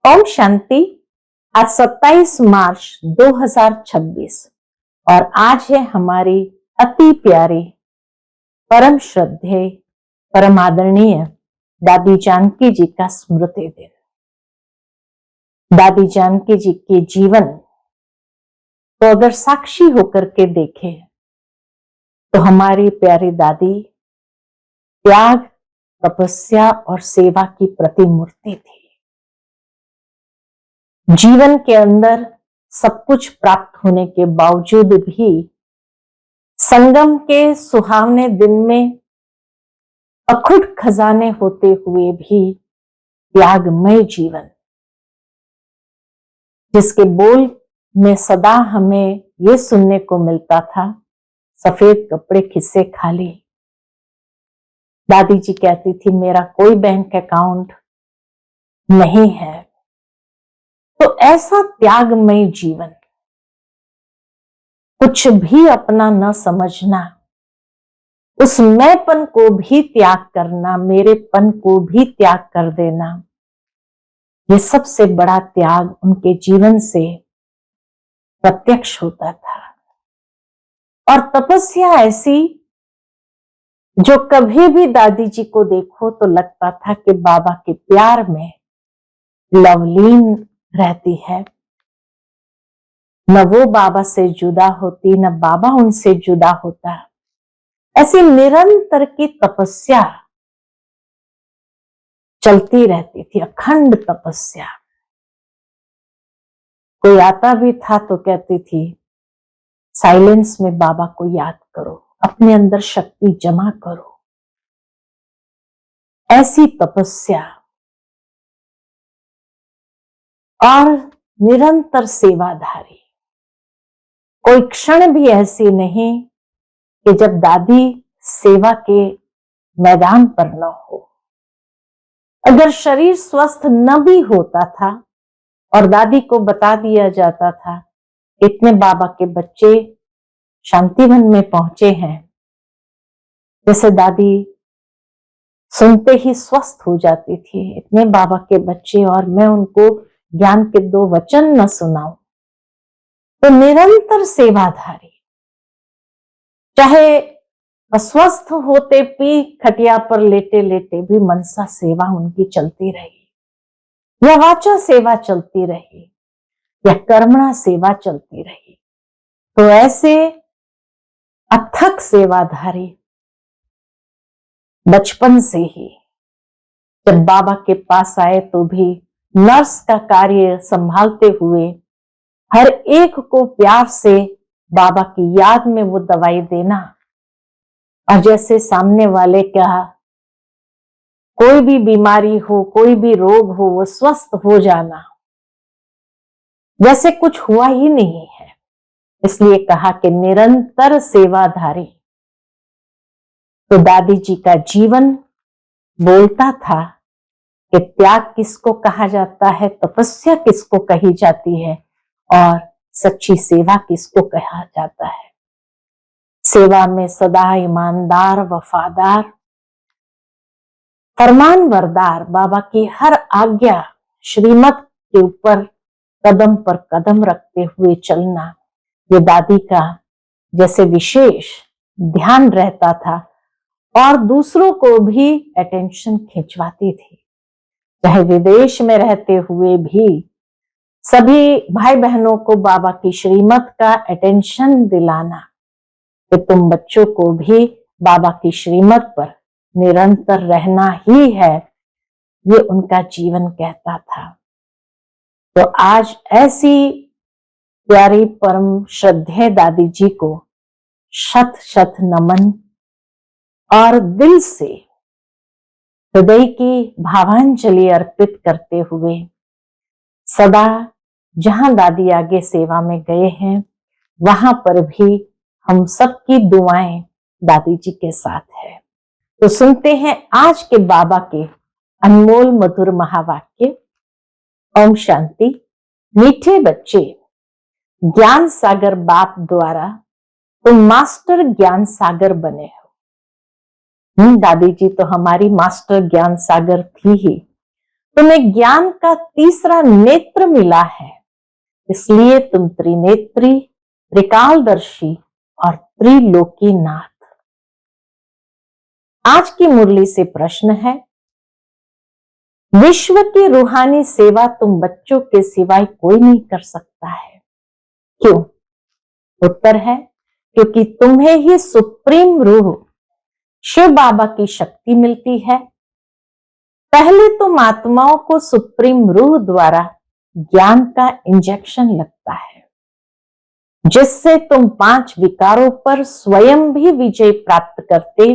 ओम शांति। आज 27 मार्च 2026 और आज है हमारी अति प्यारी परम श्रद्धेय परम आदरणीय दादी जानकी जी का स्मृति दिन। दादी जानकी जी के जीवन को अगर साक्षी होकर के देखें तो हमारी प्यारी दादी त्याग, तपस्या और सेवा की प्रतिमूर्ति थी। जीवन के अंदर सब कुछ प्राप्त होने के बावजूद भी संगम के सुहावने दिन में अखुट खजाने होते हुए भी त्यागमय जीवन, जिसके बोल में सदा हमें ये सुनने को मिलता था, सफेद कपड़े खिस्से खाली। दादी जी कहती थी मेरा कोई बैंक अकाउंट नहीं है। तो ऐसा त्यागमय जीवन, कुछ भी अपना न समझना, उस मैंपन को भी त्याग करना, मेरेपन को भी त्याग कर देना, ये सबसे बड़ा त्याग उनके जीवन से प्रत्यक्ष होता था। और तपस्या ऐसी जो कभी भी दादी जी को देखो तो लगता था कि बाबा के प्यार में लवलीन रहती है। न वो बाबा से जुदा होती, न बाबा उनसे जुदा होता। ऐसी निरंतर की तपस्या चलती रहती थी, अखंड तपस्या। कोई आता भी था तो कहती थी साइलेंस में बाबा को याद करो, अपने अंदर शक्ति जमा करो। ऐसी तपस्या और निरंतर सेवाधारी। कोई क्षण भी ऐसी नहीं कि जब दादी सेवा के मैदान पर न हो। अगर शरीर स्वस्थ न भी होता था और दादी को बता दिया जाता था इतने बाबा के बच्चे शांतिवन में पहुंचे हैं, जैसे दादी सुनते ही स्वस्थ हो जाती थी, इतने बाबा के बच्चे और मैं उनको ज्ञान के 2 वचन न सुनाऊं। तो निरंतर सेवाधारी, चाहे अस्वस्थ होते भी खटिया पर लेटे लेटे भी मनसा सेवा उनकी चलती रही, या वाचा सेवा चलती रही, या कर्मणा सेवा चलती रही। तो ऐसे अथक सेवाधारी बचपन से ही जब बाबा के पास आए तो भी नर्स का कार्य संभालते हुए हर एक को प्यार से बाबा की याद में वो दवाई देना, और जैसे सामने वाले का कोई भी बीमारी हो, कोई भी रोग हो, वो स्वस्थ हो जाना, जैसे कुछ हुआ ही नहीं है। इसलिए कहा कि निरंतर सेवाधारी। तो दादी जी का जीवन बोलता था कि त्याग किसको कहा जाता है, तपस्या किसको कही जाती है, और सच्ची सेवा किसको कहा जाता है। सेवा में सदा ईमानदार, वफादार, फरमानबरदार, बाबा की हर आज्ञा श्रीमत के ऊपर कदम पर कदम रखते हुए चलना, ये दादी का जैसे विशेष ध्यान रहता था। और दूसरों को भी अटेंशन खिंचवाती थी, चाहे विदेश में रहते हुए भी सभी भाई बहनों को बाबा की श्रीमत का अटेंशन दिलाना कि तुम बच्चों को भी बाबा की श्रीमत पर निरंतर रहना ही है, ये उनका जीवन कहता था। तो आज ऐसी प्यारी परम श्रद्धेय दादी जी को शत शत नमन, और दिल से हृदय की भावांजलि अर्पित करते हुए सदा जहां दादी आगे सेवा में गए हैं वहां पर भी हम सबकी दुआएं दादी जी के साथ है। तो सुनते हैं आज के बाबा के अनमोल मधुर महावाक्य। ओम शांति। मीठे बच्चे, ज्ञान सागर बाप द्वारा तुम मास्टर ज्ञान सागर बने हो। दादी जी तो हमारी मास्टर ज्ञान सागर थी ही। तुम्हें ज्ञान का तीसरा नेत्र मिला है, इसलिए तुम त्रिनेत्री, त्रिकालदर्शी और त्रिलोकीनाथ। आज की मुरली से प्रश्न है, विश्व की रूहानी सेवा तुम बच्चों के सिवाय कोई नहीं कर सकता है। क्यों? उत्तर है, क्योंकि तुम्हें ही सुप्रीम रूह शिव बाबा की शक्ति मिलती है। पहले तुम आत्माओं को सुप्रीम रूह द्वारा ज्ञान का इंजेक्शन लगता है, जिससे तुम 5 विकारों पर स्वयं भी विजय प्राप्त करते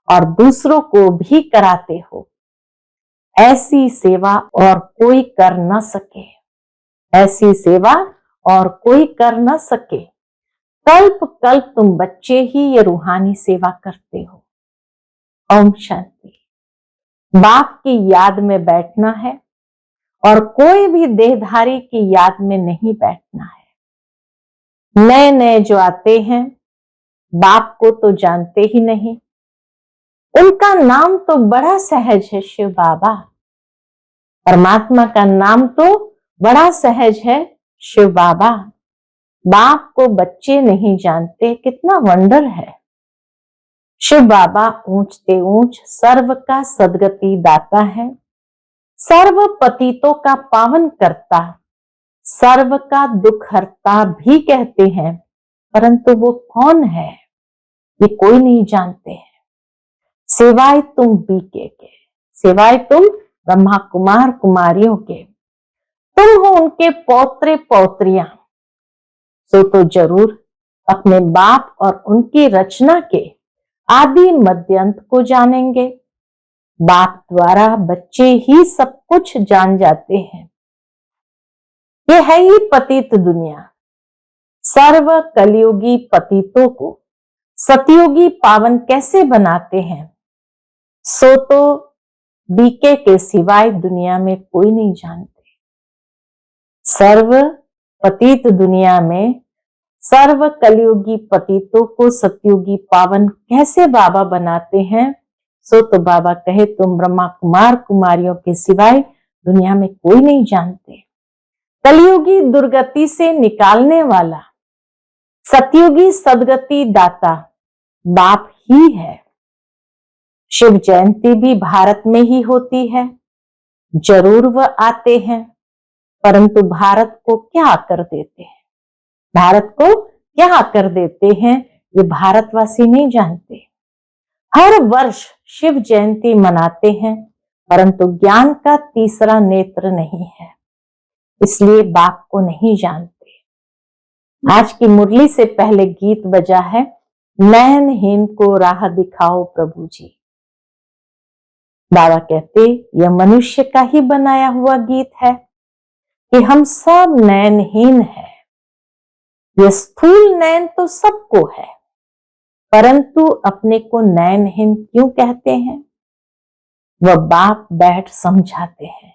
और दूसरों को भी कराते हो। ऐसी सेवा और कोई कर न सके, ऐसी सेवा और कोई कर न सके। कल्प कल्प तुम बच्चे ही ये रूहानी सेवा करते हो। ओम शांति। बाप की याद में बैठना है और कोई भी देहधारी की याद में नहीं बैठना है। नए नए जो आते हैं बाप को तो जानते ही नहीं, उनका नाम तो बड़ा सहज है, शिव बाबा। परमात्मा का नाम तो बड़ा सहज है, शिव बाबा। बाप को बच्चे नहीं जानते, कितना वंडर है। शिव बाबा ऊंचते ऊंच सर्व का सदगति दाता है, सर्व पतितों का पावन करता, सर्व का दुख हरता भी कहते हैं, परंतु वो कौन है ये कोई नहीं जानते हैं। सिवाय तुम बीके के, सिवाय तुम ब्रह्मा कुमार कुमारियों के, तुम हो उनके पौत्रे पौत्रियां, सो तो जरूर अपने बाप और उनकी रचना के आदि मध्यांत को जानेंगे। बाप द्वारा बच्चे ही सब कुछ जान जाते हैं। ये है ही पतित दुनिया। सर्व कलयुगी पतितों को सतयुगी पावन कैसे बनाते हैं, सो तो बीके के सिवाय दुनिया में कोई नहीं जानते। सर्व पतित दुनिया में सर्व कलयुगी पतितों को सतयुगी पावन कैसे बाबा बनाते हैं, सो तो बाबा कहे तुम ब्रह्मा कुमार कुमारियों के सिवाय दुनिया में कोई नहीं जानते। कलयुगी दुर्गति से निकालने वाला सतयुगी सदगति दाता बाप ही है। शिव जयंती भी भारत में ही होती है। जरूर वह आते हैं, परंतु भारत को क्या कर देते हैं, भारत को क्या कर देते हैं ये भारतवासी नहीं जानते। हर वर्ष शिव जयंती मनाते हैं, परंतु ज्ञान का तीसरा नेत्र नहीं है, इसलिए बाप को नहीं जानते। आज की मुरली से पहले गीत बजा है, नयनहीन को राह दिखाओ प्रभु जी। बाबा कहते यह मनुष्य का ही बनाया हुआ गीत है कि हम सब नयनहीन हैं। यह स्थूल नयन तो सबको है, परंतु अपने को नयनहीन क्यों कहते हैं? वह बाप बैठ समझाते हैं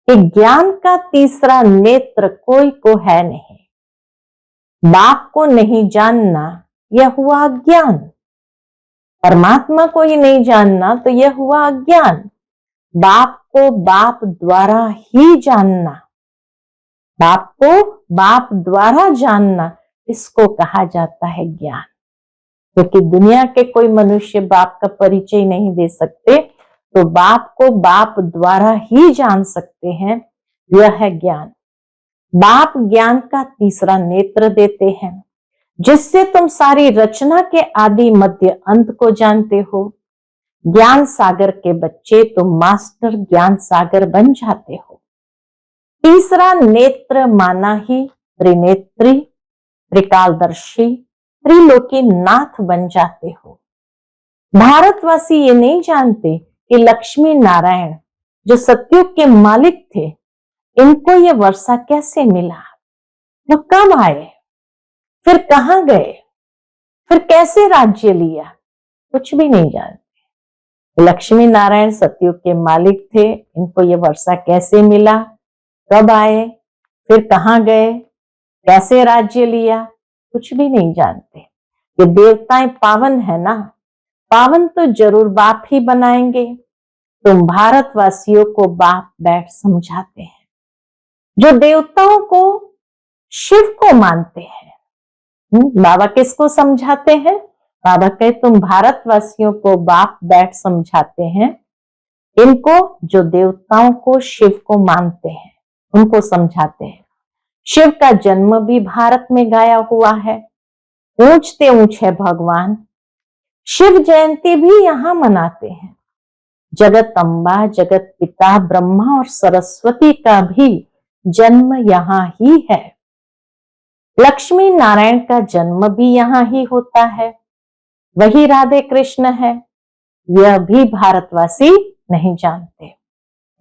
कि ज्ञान का तीसरा नेत्र कोई को है नहीं। बाप को नहीं जानना यह हुआ अज्ञान, परमात्मा को ही नहीं जानना तो यह हुआ अज्ञान। बाप को बाप द्वारा ही जानना, बाप को बाप द्वारा जानना, इसको कहा जाता है ज्ञान। क्योंकि दुनिया के कोई मनुष्य बाप का परिचय नहीं दे सकते, तो बाप को बाप द्वारा ही जान सकते हैं, यह है ज्ञान। बाप ज्ञान का तीसरा नेत्र देते हैं, जिससे तुम सारी रचना के आदि मध्य अंत को जानते हो। ज्ञान सागर के बच्चे तुम मास्टर ज्ञान सागर बन जाते हो। तीसरा नेत्र माना ही त्रिनेत्री, त्रिकालदर्शी, त्रिलोकीनाथ बन जाते हो। भारतवासी ये नहीं जानते कि लक्ष्मी नारायण जो सतयुग के मालिक थे, इनको ये वर्षा कैसे मिला, वो कब आए, फिर कहां गए, फिर कैसे राज्य लिया, कुछ भी नहीं जानते। लक्ष्मी नारायण सतयुग के मालिक थे, इनको ये वर्षा कैसे मिला, कब आए, फिर कहां गए, कैसे राज्य लिया, कुछ भी नहीं जानते। ये देवताएं पावन है ना, पावन तो जरूर बाप ही बनाएंगे। तुम भारतवासियों को बाप बैठ समझाते हैं, जो देवताओं को शिव को मानते हैं। बाबा किसको समझाते हैं? बाबा कहे तुम भारतवासियों को बाप बैठ समझाते हैं, इनको जो देवताओं को शिव को मानते हैं उनको समझाते हैं। शिव का जन्म भी भारत में गाया हुआ है, ऊंचते ऊंच है भगवान। शिव जयंती भी यहाँ मनाते हैं। जगत अम्बा, जगत पिता ब्रह्मा और सरस्वती का भी जन्म यहाँ ही है। लक्ष्मी नारायण का जन्म भी यहाँ ही होता है। वही राधे कृष्ण है। यह भी भारतवासी नहीं जानते।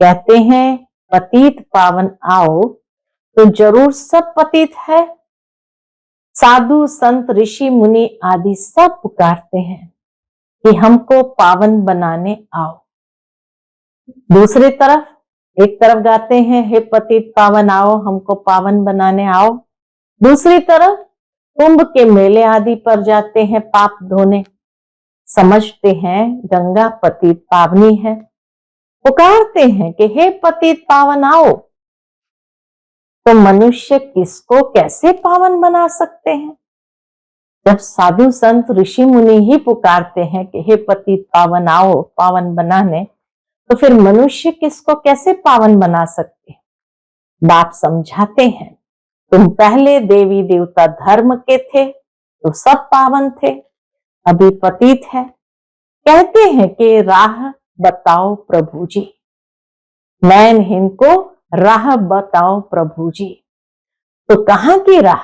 कहते हैं पतित पावन आओ, तो जरूर सब पतित है। साधु संत ऋषि मुनि आदि सब पुकारते हैं कि हमको पावन बनाने आओ। दूसरी तरफ, एक तरफ गाते हैं हे पतित पावन आओ, हमको पावन बनाने आओ। दूसरी तरफ कुंभ के मेले आदि पर जाते हैं पाप धोने। समझते हैं गंगा पतित पावनी है, पुकारते हैं कि हे पतित पावन आओ। तो मनुष्य किसको कैसे पावन बना सकते हैं? जब साधु संत ऋषि मुनि ही पुकारते हैं कि हे पतित पावन आओ पावन बनाने, तो फिर मनुष्य किसको कैसे पावन बना सकते? बाप समझाते हैं तुम पहले देवी देवता धर्म के थे तो सब पावन थे, अभी पतित है। कहते हैं कि राह बताओ प्रभु जी, नैन इनको राह बताओ प्रभु जी। तो कहां की राह,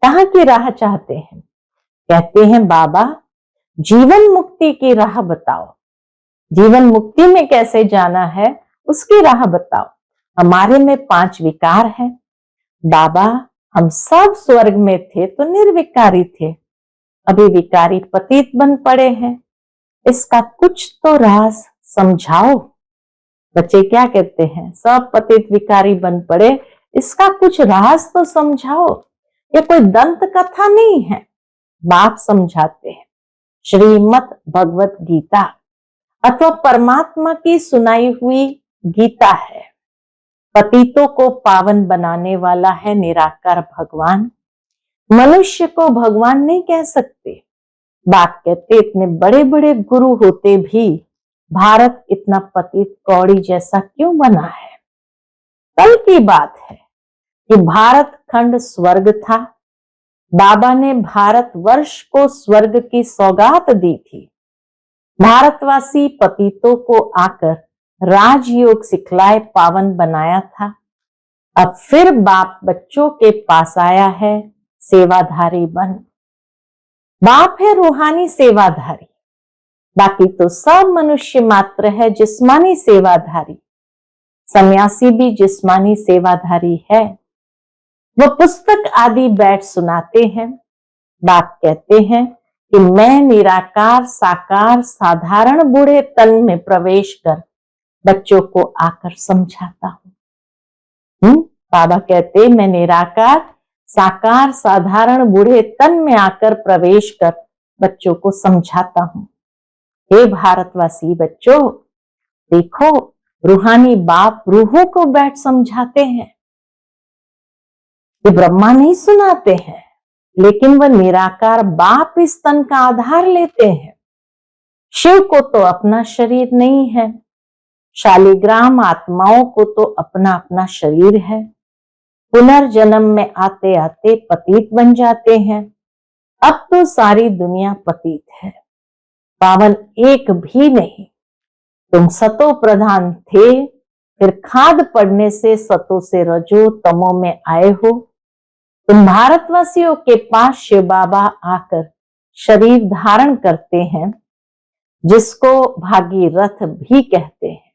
कहां की राह चाहते हैं? कहते हैं बाबा जीवन मुक्ति की राह बताओ। जीवन मुक्ति में कैसे जाना है उसकी राह बताओ। हमारे में 5 विकार हैं। बाबा हम सब स्वर्ग में थे तो निर्विकारी थे, अभी विकारी पतित बन पड़े हैं, इसका कुछ तो राज समझाओ। बच्चे क्या कहते हैं? सब पतित विकारी बन पड़े, इसका कुछ राज तो समझाओ। ये कोई दंत कथा नहीं है। बाप समझाते हैं श्रीमद् भगवत गीता अथवा परमात्मा की सुनाई हुई गीता है। पतितों को पावन बनाने वाला है निराकार भगवान। मनुष्य को भगवान नहीं कह सकते। बाप कहते इतने बड़े बड़े गुरु होते भी भारत इतना पतित कौड़ी जैसा क्यों बना है? कल की बात है कि भारत खंड स्वर्ग था। बाबा ने भारत वर्ष को स्वर्ग की सौगात दी थी। भारतवासी पतितों को आकर राजयोग सिखलाए पावन बनाया था। अब फिर बाप बच्चों के पास आया है सेवाधारी बन। बाप है रूहानी सेवाधारी, बाकी तो सब मनुष्य मात्र है जिस्मानी सेवाधारी। सन्यासी भी जिस्मानी सेवाधारी है। वो पुस्तक आदि बैठ सुनाते हैं। बाप कहते हैं कि मैं निराकार साकार साधारण बूढ़े तन में प्रवेश कर बच्चों को आकर समझाता हूं। बाबा कहते मैं निराकार साकार साधारण बूढ़े तन में आकर प्रवेश कर बच्चों को समझाता हूं। हे भारतवासी बच्चों, देखो रूहानी बाप रूहों को बैठ समझाते हैं। ये ब्रह्मा नहीं सुनाते हैं, लेकिन वह निराकार बाप इस तन का आधार लेते हैं। शिव को तो अपना शरीर नहीं है, शालिग्राम आत्माओं को तो अपना अपना शरीर है। पुनर्जन्म में आते आते पतित बन जाते हैं। अब तो सारी दुनिया पतित है, पावन एक भी नहीं। तुम सतो प्रधान थे, फिर खाद पड़ने से सतो से रजो तमो में आए हो। तुम भारतवासियों के पास शिव बाबा आकर शरीर धारण करते हैं, जिसको भागीरथ भी कहते हैं।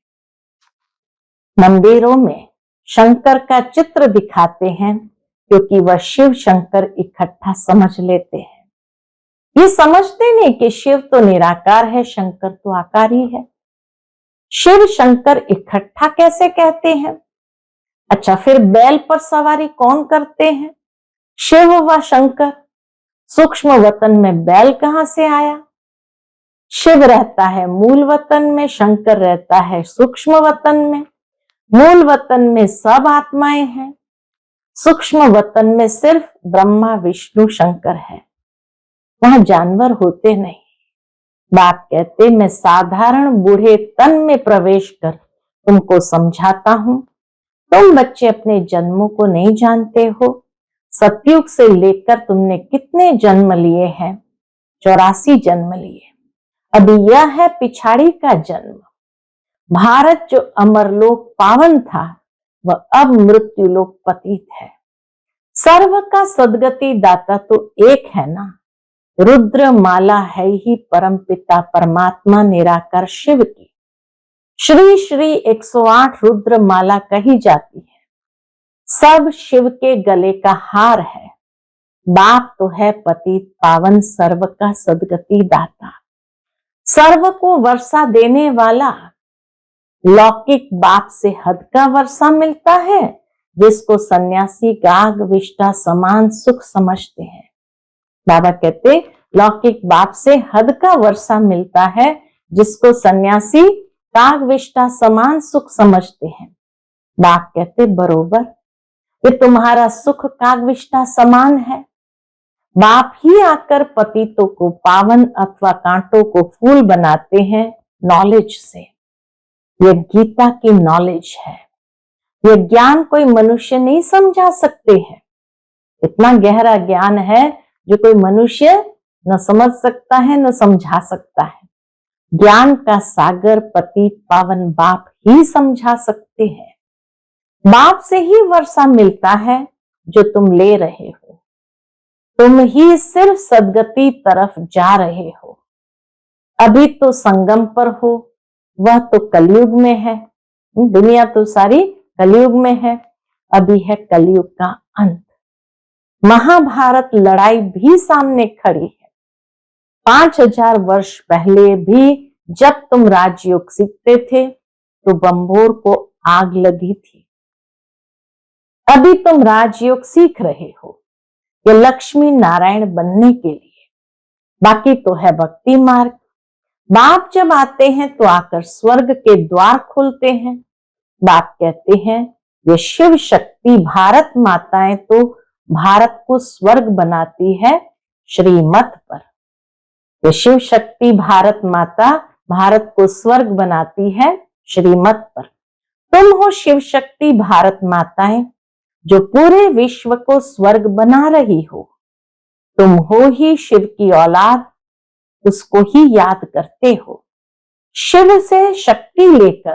मंदिरों में शंकर का चित्र दिखाते हैं, क्योंकि वह शिव शंकर इकट्ठा समझ लेते हैं। ये समझते नहीं कि शिव तो निराकार है, शंकर तो आकारी है। शिव शंकर इकट्ठा कैसे कहते हैं? अच्छा, फिर बैल पर सवारी कौन करते हैं? शिव व शंकर। सूक्ष्म वतन में बैल कहां से आया? शिव रहता है मूल वतन में, शंकर रहता है सूक्ष्म वतन में। मूल वतन में सब आत्माएं हैं, सूक्ष्म वतन में सिर्फ ब्रह्मा विष्णु शंकर है। वहां जानवर होते नहीं। बाप कहते मैं साधारण बूढ़े तन में प्रवेश कर तुमको समझाता हूं। तुम बच्चे अपने जन्मों को नहीं जानते हो। सतयुग से लेकर तुमने कितने जन्म लिए हैं? 84 जन्म लिए। अभी यह है पिछाड़ी का जन्म। भारत जो अमरलोक पावन था वह अब मृत्युलोक पतित है। सर्व का सदगति दाता तो एक है ना। रुद्र माला है ही परम पिता परमात्मा निराकार शिव की। श्री श्री 108 रुद्र माला कही जाती है। सब शिव के गले का हार है। बाप तो है पतित पावन सर्व का सदगति दाता, सर्व को वर्षा देने वाला। लौकिक बाप से हद का वर्षा मिलता है, जिसको सन्यासी गाग विष्टा समान सुख समझते हैं। बाबा कहते लौकिक बाप से हद का वर्षा मिलता है, जिसको सन्यासी गाग विष्टा समान सुख समझते हैं। बाप कहते बरोबर, ये तुम्हारा सुख कागविष्टा समान है। बाप ही आकर पतितों को पावन अथवा कांटों को फूल बनाते हैं नॉलेज से। यह गीता की नॉलेज है। यह ज्ञान कोई मनुष्य नहीं समझा सकते हैं। इतना गहरा ज्ञान है जो कोई मनुष्य न समझ सकता है न समझा सकता है। ज्ञान का सागर पतित पावन बाप ही समझा सकते हैं। बाप से ही वर्षा मिलता है जो तुम ले रहे हो। तुम ही सिर्फ सदगति तरफ जा रहे हो। अभी तो संगम पर हो, वह तो कलयुग में है। दुनिया तो सारी कलयुग में है। अभी है कलयुग का अंत। महाभारत लड़ाई भी सामने खड़ी है। 5000 वर्ष पहले भी जब तुम राजयोग सीखते थे तो बंबोर को आग लगी थी। अभी तुम राजयोग सीख रहे हो, ये लक्ष्मी नारायण बनने के लिए। बाकी तो है भक्ति मार्ग। बाप जब आते हैं तो आकर स्वर्ग के द्वार खोलते हैं। बाप कहते हैं ये शिव शक्ति भारत माताएं तो भारत को स्वर्ग बनाती है श्रीमत पर। ये शिव शक्ति भारत माता भारत को स्वर्ग बनाती है श्रीमत पर। तुम हो शिव शक्ति भारत माताएं जो पूरे विश्व को स्वर्ग बना रही हो। तुम हो ही शिव की औलाद, उसको ही याद करते हो। शिव से शक्ति लेकर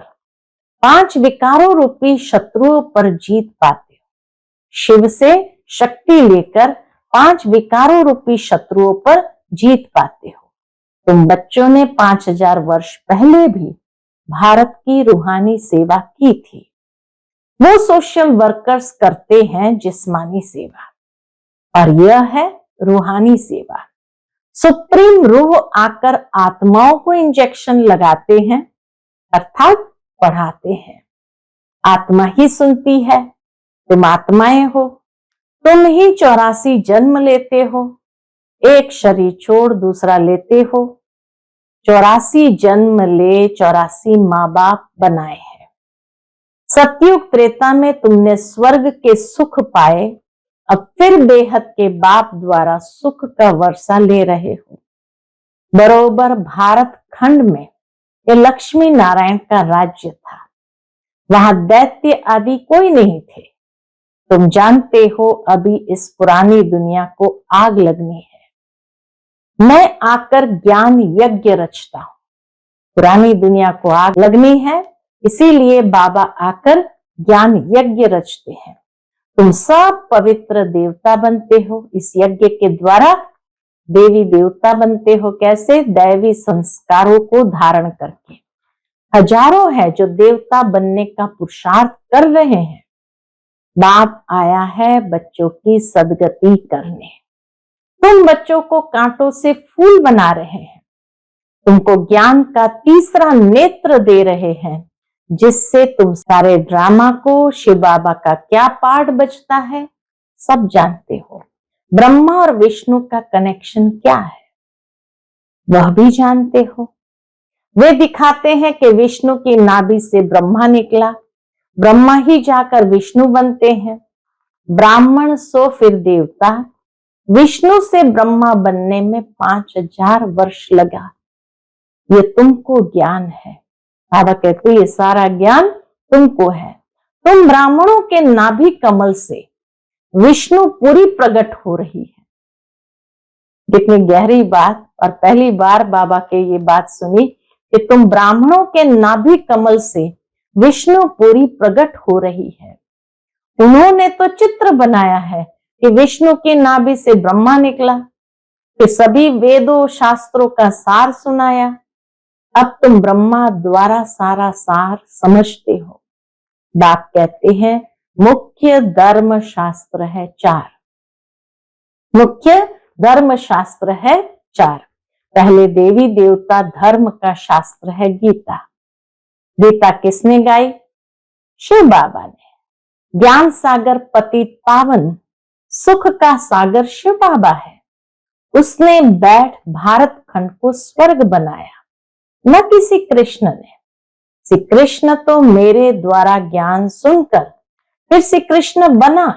5 विकारों रूपी शत्रुओं पर जीत पाते हो। शिव से शक्ति लेकर 5 विकारों रूपी शत्रुओं पर जीत पाते हो। तुम बच्चों ने 5000 वर्ष पहले भी भारत की रूहानी सेवा की थी। वो सोशल वर्कर्स करते हैं जिस्मानी सेवा, और यह है रूहानी सेवा। सुप्रीम रूह आकर आत्माओं को इंजेक्शन लगाते हैं, अर्थात पढ़ाते हैं। आत्मा ही सुनती है। तुम आत्माएं हो। तुम ही 84 जन्म लेते हो। एक शरीर छोड़ दूसरा लेते हो। 84 जन्म ले 84 माँ बाप बनाए हैं। सतयुग त्रेता में तुमने स्वर्ग के सुख पाए, अब फिर बेहद के बाप द्वारा सुख का वर्षा ले रहे हो। बरोबर भारत खंड में यह लक्ष्मी नारायण का राज्य था। वहां दैत्य आदि कोई नहीं थे। तुम जानते हो अभी इस पुरानी दुनिया को आग लगनी है। मैं आकर ज्ञान यज्ञ रचता हूं। पुरानी दुनिया को आग लगनी है, इसीलिए बाबा आकर ज्ञान यज्ञ रचते हैं। तुम सब पवित्र देवता बनते हो। इस यज्ञ के द्वारा देवी देवता बनते हो। कैसे? दैवी संस्कारों को धारण करके। हजारों है जो देवता बनने का पुरुषार्थ कर रहे हैं। बाप आया है बच्चों की सदगति करने। तुम बच्चों को कांटों से फूल बना रहे हैं। तुमको ज्ञान का तीसरा नेत्र दे रहे हैं, जिससे तुम सारे ड्रामा को, शिव बाबा का क्या पार्ट बचता है, सब जानते हो। ब्रह्मा और विष्णु का कनेक्शन क्या है, वह भी जानते हो। वे दिखाते हैं कि विष्णु की नाभि से ब्रह्मा निकला, ब्रह्मा ही जाकर विष्णु बनते हैं। ब्राह्मण सो फिर देवता, विष्णु से ब्रह्मा बनने में 5000 वर्ष लगा। ये तुमको ज्ञान है। बाबा कहते ये सारा ज्ञान तुमको है। तुम ब्राह्मणों के नाभि कमल से विष्णु पूरी प्रकट हो रही है। कितनी गहरी बात। और पहली बार बाबा के ये बात सुनी कि तुम ब्राह्मणों के नाभि कमल से विष्णु पूरी प्रकट हो रही है। उन्होंने तो चित्र बनाया है कि विष्णु की नाभि से ब्रह्मा निकला, फिर सभी वेदों शास्त्रों का सार सुनाया। अब तुम ब्रह्मा द्वारा सारा सार समझते हो। बाप कहते हैं मुख्य धर्म शास्त्र है 4। मुख्य धर्म शास्त्र है 4। पहले देवी देवता धर्म का शास्त्र है गीता। गीता किसने गाई? शिव बाबा ने। ज्ञान सागर पतित पावन सुख का सागर शिव बाबा है। उसने बैठ भारत खंड को स्वर्ग बनाया, न किसी कृष्ण ने। श्री कृष्ण तो मेरे द्वारा ज्ञान सुनकर फिर श्री कृष्ण बना।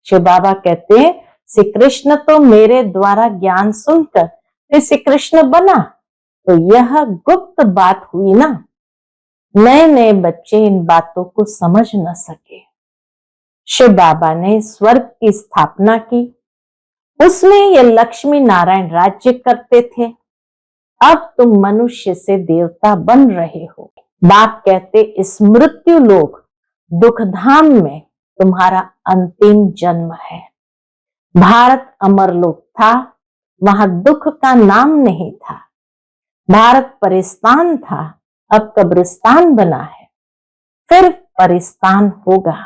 शिव बाबा कहते हैं श्री कृष्ण तो मेरे द्वारा ज्ञान सुनकर फिर श्री कृष्ण बना। तो यह गुप्त बात हुई ना। नए नए बच्चे इन बातों को समझ न सके। शिव बाबा ने स्वर्ग की स्थापना की, उसमें ये लक्ष्मी नारायण राज्य करते थे। अब तुम मनुष्य से देवता बन रहे हो। बाप कहते इस मृत्यु लोक दुखधाम में तुम्हारा अंतिम जन्म है। भारत अमरलोक था, वहां दुख का नाम नहीं था। भारत परिस्तान था, अब कब्रिस्तान बना है, फिर परिस्तान होगा।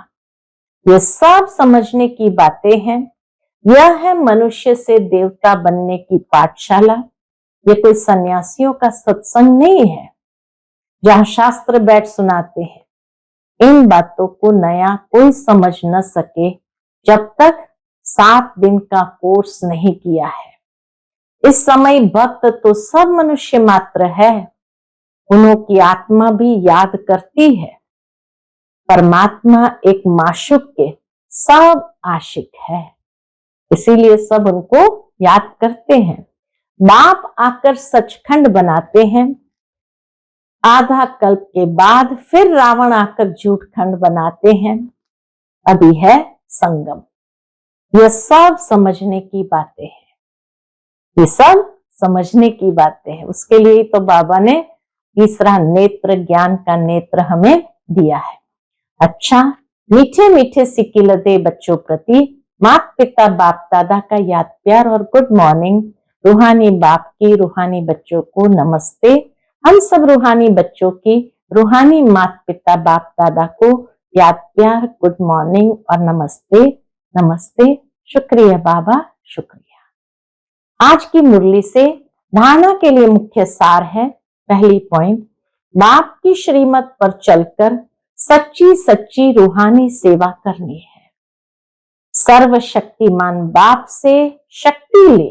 ये सब समझने की बातें हैं। यह है मनुष्य से देवता बनने की पाठशाला। ये कोई सन्यासियों का सत्संग नहीं है जहां शास्त्र बैठ सुनाते हैं। इन बातों को नया कोई समझ न सके जब तक 7 दिन का कोर्स नहीं किया है। इस समय भक्त तो सब मनुष्य मात्र है, उन्हों की आत्मा भी याद करती है। परमात्मा एक माशूक के सब आशिक है, इसीलिए सब उनको याद करते हैं। बाप आकर सचखंड बनाते हैं, आधा कल्प के बाद फिर रावण आकर झूठ खंड बनाते हैं। अभी है संगम। यह सब समझने की बातें हैं, ये सब समझने की बातें हैं। उसके लिए तो बाबा ने तीसरा नेत्र, ज्ञान का नेत्र हमें दिया है। अच्छा, मीठे मीठे सिकिलते बच्चों प्रति माता पिता बाप दादा का याद प्यार और गुड मॉर्निंग। रूहानी बाप की रूहानी बच्चों को नमस्ते। हम सब रूहानी बच्चों की रूहानी माता पिता बाप दादा को याद प्यार, गुड मॉर्निंग और नमस्ते। नमस्ते। शुक्रिया बाबा, शुक्रिया। आज की मुरली से धारणा के लिए मुख्य सार है। पहली पॉइंट, बाप की श्रीमत पर चलकर सच्ची सच्ची रूहानी सेवा करनी है। सर्वशक्तिमान बाप से शक्ति ले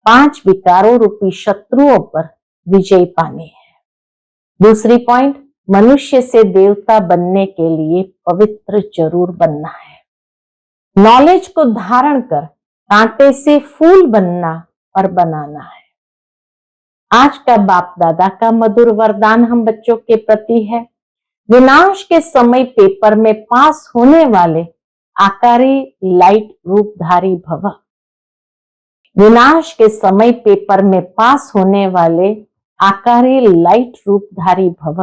5 विकारों रूपी शत्रुओं पर विजय पानी है। दूसरी पॉइंट, मनुष्य से देवता बनने के लिए पवित्र जरूर बनना है। नॉलेज को धारण कर कांटे से फूल बनना और बनाना है। आज का बाप दादा का मधुर वरदान हम बच्चों के प्रति है। विनाश के समय पेपर में पास होने वाले आकारी लाइट रूपधारी भव। विनाश के समय पेपर में पास होने वाले आकारी लाइट रूपधारी भव।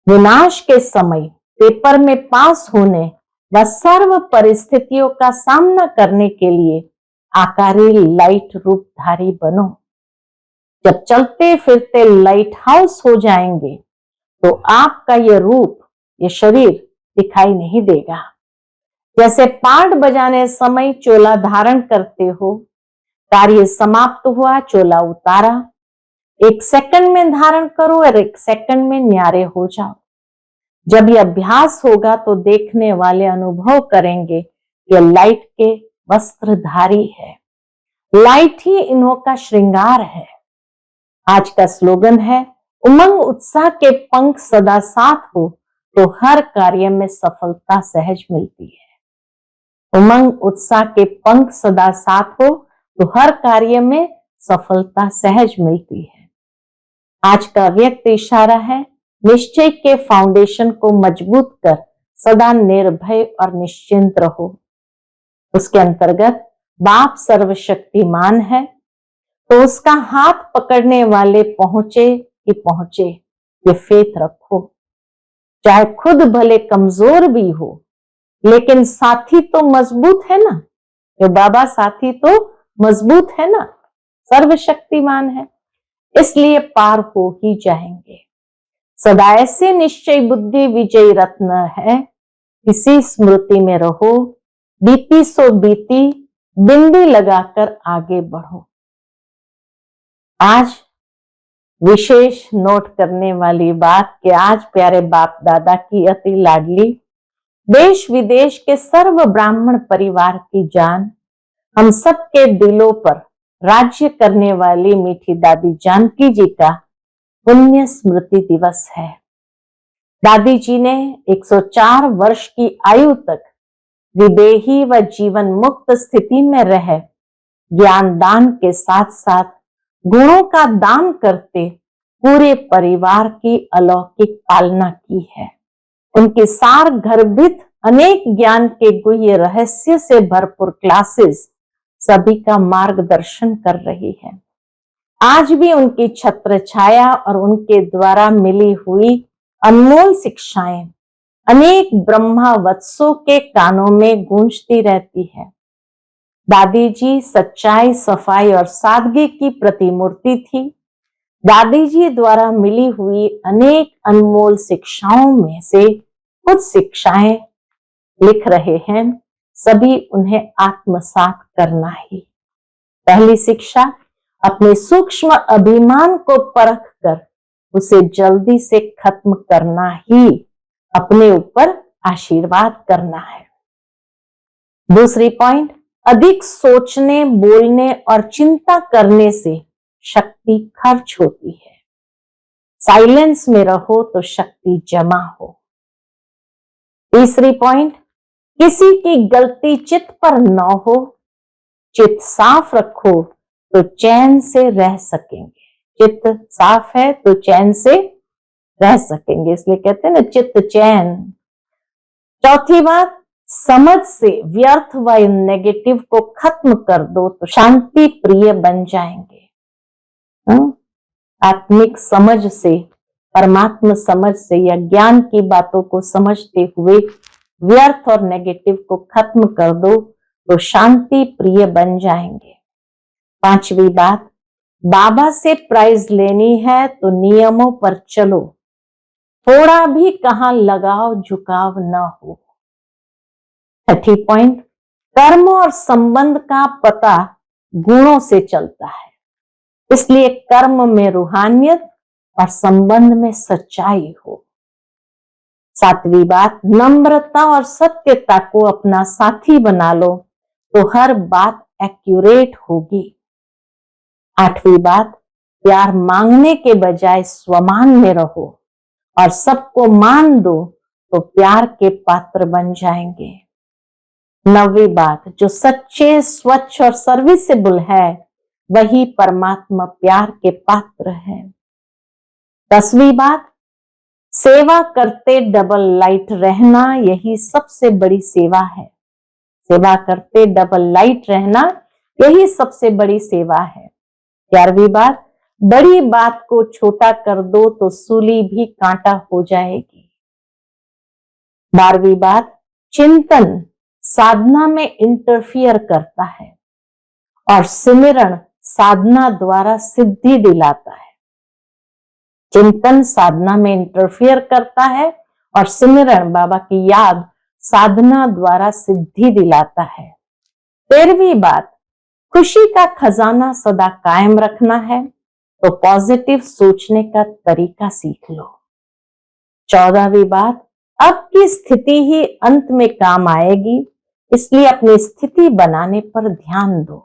विनाश के समय पेपर में पास होने व सर्व परिस्थितियों का सामना करने के लिए आकारी लाइट रूपधारी बनो। जब चलते फिरते लाइट हाउस हो जाएंगे तो आपका यह रूप, ये शरीर दिखाई नहीं देगा। जैसे पाठ बजाने समय चोला धारण करते हो, कार्य समाप्त हुआ, चोला उतारा, 1 सेकंड में धारण करो और 1 सेकंड में न्यारे हो जाओ। जब यह अभ्यास होगा तो देखने वाले अनुभव करेंगे कि लाइट के वस्त्रधारी है, लाइट ही इन्हों का श्रृंगार है। आज का स्लोगन है, उमंग उत्साह के पंख सदा साथ हो तो हर कार्य में सफलता सहज मिलती है। उमंग उत्साह के पंख सदा साथ हो तो हर कार्य में सफलता सहज मिलती है। आज का व्यक्त इशारा है, निश्चय के फाउंडेशन को मजबूत कर सदा निर्भय और निश्चिंत रहो। उसके अंतर्गत बाप सर्वशक्तिमान है तो उसका हाथ पकड़ने वाले पहुंचे कि पहुंचे ये फेथ रखो। चाहे खुद भले कमजोर भी हो लेकिन साथी तो मजबूत है ना, जो बाबा साथी तो मजबूत है ना, सर्वशक्तिमान है, इसलिए पार हो ही जाएंगे। सदा ऐसे निश्चय बुद्धि विजयी रत्न है, इसी स्मृति में रहो, बीती सो बीती बिंदी लगाकर आगे बढ़ो। आज विशेष नोट करने वाली बात कि आज प्यारे बाप दादा की अति लाडली देश विदेश के सर्व ब्राह्मण परिवार की जान, हम सबके दिलों पर राज्य करने वाली मीठी दादी जानकी जी का पुण्य स्मृति दिवस है। दादी जी ने 104 वर्ष की आयु तक विदेही व जीवन मुक्त स्थिति में रह ज्ञान दान के साथ साथ गुणों का दान करते पूरे परिवार की अलौकिक पालना की है। उनकी सार गर्भित अनेक ज्ञान के गुह्य रहस्य से भरपूर क्लासेस सभी का मार्गदर्शन कर रही है। आज भी उनकी छत्र छाया और उनके द्वारा मिली हुई अनमोल शिक्षाएं अनेक ब्रह्मा वत्सों के कानों में गूंजती रहती है। दादी जी सच्चाई, सफाई और सादगी की प्रतिमूर्ति थी। दादी जी द्वारा मिली हुई अनेक अनमोल शिक्षाओं में से कुछ शिक्षाएं लिख रहे हैं, सभी उन्हें आत्मसात करना ही। पहली शिक्षा, अपने सूक्ष्म अभिमान को परख कर उसे जल्दी से खत्म करना ही अपने ऊपर आशीर्वाद करना है। दूसरी पॉइंट, अधिक सोचने, बोलने और चिंता करने से शक्ति खर्च होती है। साइलेंस में रहो तो शक्ति जमा हो। तीसरी पॉइंट, किसी की गलती चित्त पर न हो, चित्त साफ रखो तो चैन से रह सकेंगे। चित्त साफ है तो चैन से रह सकेंगे, इसलिए कहते हैं ना चित्त चैन। चौथी बात, समझ से व्यर्थ व नेगेटिव को खत्म कर दो तो शांति प्रिय बन जाएंगे। आत्मिक समझ से, परमात्मा समझ से या ज्ञान की बातों को समझते हुए व्यर्थ और नेगेटिव को खत्म कर दो तो शांति प्रिय बन जाएंगे। पांचवी बात, बाबा से प्राइज लेनी है तो नियमों पर चलो, थोड़ा भी कहां लगाव झुकाव न हो। छठी पॉइंट, कर्म और संबंध का पता गुणों से चलता है, इसलिए कर्म में रूहानियत और संबंध में सच्चाई हो। सातवीं बात, नम्रता और सत्यता को अपना साथी बना लो तो हर बात एक्यूरेट होगी। आठवीं बात, प्यार मांगने के बजाय स्वमान में रहो और सबको मान दो तो प्यार के पात्र बन जाएंगे। नौवीं बात, जो सच्चे, स्वच्छ और सर्विसेबल है वही परमात्मा प्यार के पात्र है। 10वीं बात, सेवा करते डबल लाइट रहना यही सबसे बड़ी सेवा है। सेवा करते डबल लाइट रहना यही सबसे बड़ी सेवा है। 11वीं बात, बड़ी बात को छोटा कर दो तो सूली भी कांटा हो जाएगी। 12वीं बात, चिंतन साधना में इंटरफियर करता है और सिमरण साधना द्वारा सिद्धि दिलाता है। चिंतन साधना में इंटरफियर करता है और सिमरण, बाबा की याद, साधना द्वारा सिद्धि दिलाता है। 13वीं बात, खुशी का खजाना सदा कायम रखना है तो पॉजिटिव सोचने का तरीका सीख लो। 14वीं बात, अब की स्थिति ही अंत में काम आएगी, इसलिए अपनी स्थिति बनाने पर ध्यान दो।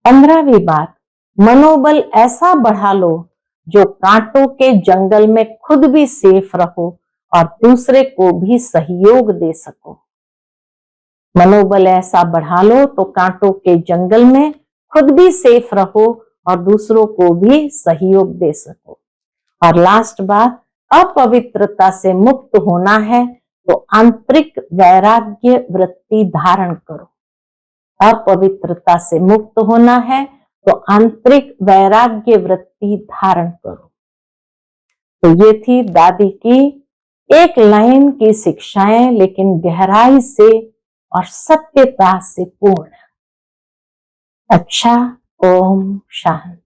15वीं बात, मनोबल ऐसा बढ़ा लो जो कांटों के जंगल में खुद भी सेफ रहो और दूसरे को भी सहयोग दे सको। मनोबल ऐसा बढ़ा लो तो कांटों के जंगल में खुद भी सेफ रहो और दूसरों को भी सहयोग दे सको। और लास्ट बात, अपवित्रता से मुक्त होना है तो आंतरिक वैराग्य वृत्ति धारण करो। अपवित्रता से मुक्त होना है तो आंतरिक वैराग्य वृत्ति धारण करो। तो ये थी दादी की एक लाइन की शिक्षाएं, लेकिन गहराई से और सत्यता से पूर्ण। अच्छा, ओम शांति।